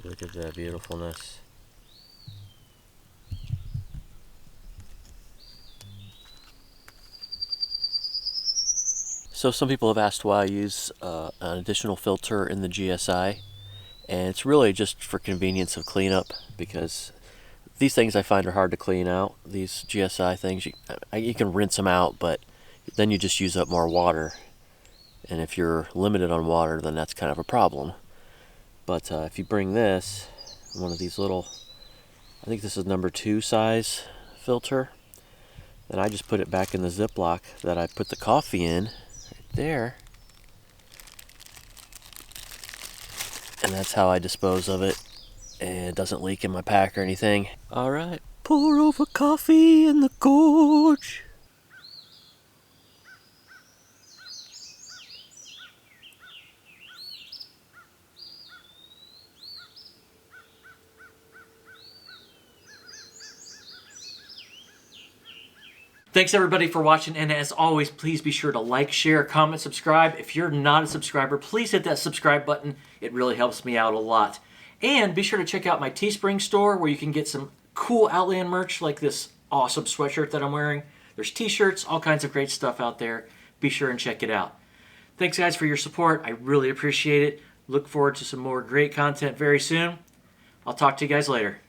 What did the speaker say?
Look at that beautifulness. So some people have asked why I use an additional filter in the GSI, and it's really just for convenience of cleanup, because these things I find are hard to clean out. These GSI things, you can rinse them out, but then you just use up more water, and if you're limited on water, then that's kind of a problem. But if you bring this, one of these little, I think this is number 2 size filter, then I just put it back in the Ziploc that I put the coffee in, right there. And that's how I dispose of it. And it doesn't leak in my pack or anything. Alright, pour over coffee in the gorge. Thanks everybody for watching, and as always, please be sure to like, share, comment, subscribe. If you're not a subscriber, please hit that subscribe button. It really helps me out a lot. And be sure to check out my Teespring store where you can get some cool Outland merch like this awesome sweatshirt that I'm wearing. There's t-shirts, all kinds of great stuff out there. Be sure and check it out. Thanks guys for your support. I really appreciate it. Look forward to some more great content very soon. I'll talk to you guys later.